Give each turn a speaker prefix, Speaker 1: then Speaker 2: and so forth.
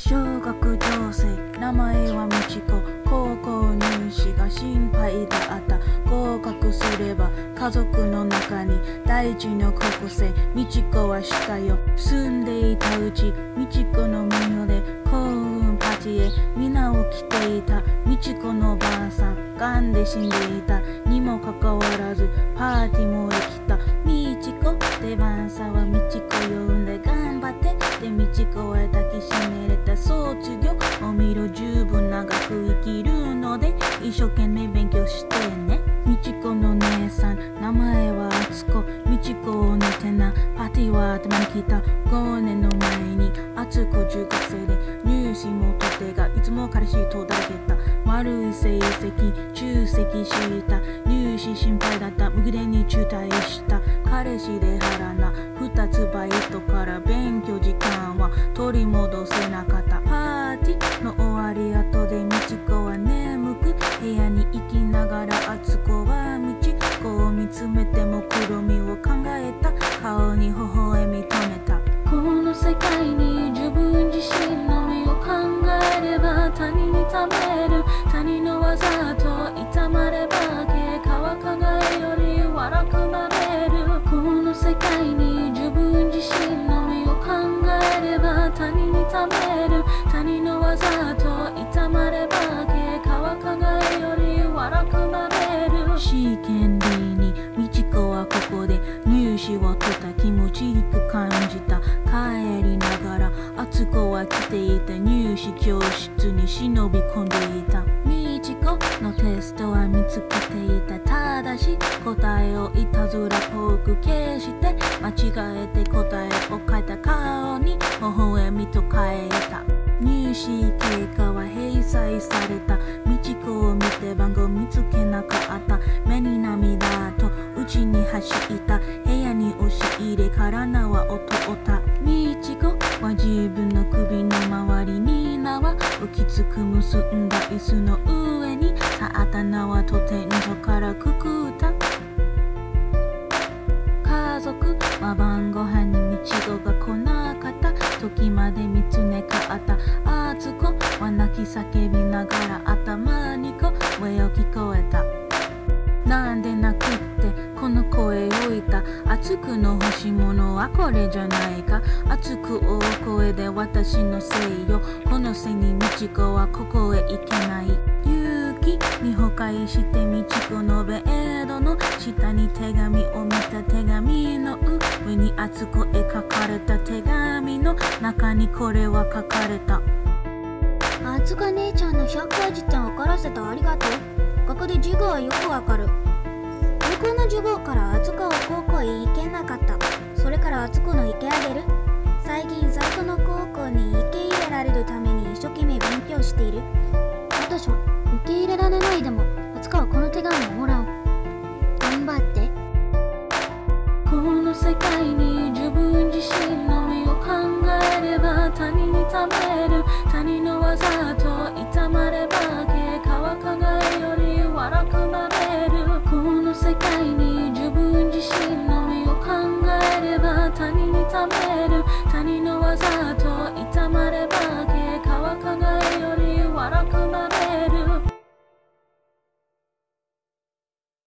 Speaker 1: 小学女性、名前はみちこ。高校入試が心配だった。合格すれば家族の中に第一の高校生。みちこはしたよ。住んでいたうち、みちこの名誉で幸運パーティーへ皆を着ていた。みちこのばあさん、がんで死んでいたにもかかわらずパーティーもできた。みちこ、出番さはみちこ呼んで頑張ってでみちこは抱きしめれた。卒業を見る十分長く生きるので一生懸命勉強してね。みちこの姉さん、名前はあつこ。みちこを寝てなパーティーは頭に来た。5年の前にあつこ中学生で入試もとてがいつも彼氏とだらけた。悪い成績中席した。入試心配だった。無理に中退した。彼氏で腹な2つバイトから勉強時間は取り戻せなかった。パーティーの終わり後でみちこは眠く部屋に行きながらあつこはみちこを見つめてもくろみを考えた。顔に微笑み止めた。この世界に自分自身の身を考えれば他人にためる。他人の技と痛まれば結果は輝より悪くなれる。この世界に自分自身の身を考えれば他人にためる。他人の技と痛まれば結果は輝より悪くなれる。試験日にみちこはここで入試を取った気持ちよく感じた。帰りながらあつこは来ていた入試教室に忍び込んでいた。みちこのテストは見つけていた。ただし答えをいたずらっぽく消して間違えて答えを書いた。顔に微笑みと変えた。入試結果は閉鎖された。みちこを見て番号見つけなかった。目に涙と家に走った。部屋に押し入れから縄を取った。みちこは自分の首の周りに縄をきつく結んだ。椅子の上に立った縄と天井からくくった。家族は晩ご飯にみちこが来なかった時まで見つめかった。あつこは泣き叫びながら頭に声を聞こえた。なんで泣くってこの声を言った。あつくの欲しいものはこれじゃないか。あつく大声で私のせいよ。このせいにみちこはここへ行けない。雪に崩壊してみちこのベッドの下に手紙を見た。手紙の上にあつこへ書かれた。手紙の中にこれは書かれた。
Speaker 2: あつか姉ちゃんの100回辞典を分からせてありがとう。ここで授業はよくわかる。高校の授業からあつこは高校へ行けなかった。それからあつこの受け上げる。最近最初の高校に受け入れられるために一生懸命勉強している。私は受け入れられないでもあつこはこの手紙をもらおう。頑張って。
Speaker 1: この世界に自分自身の身を考えれば他人にためる。他人の技と痛まれば結果は輝より悪くなる。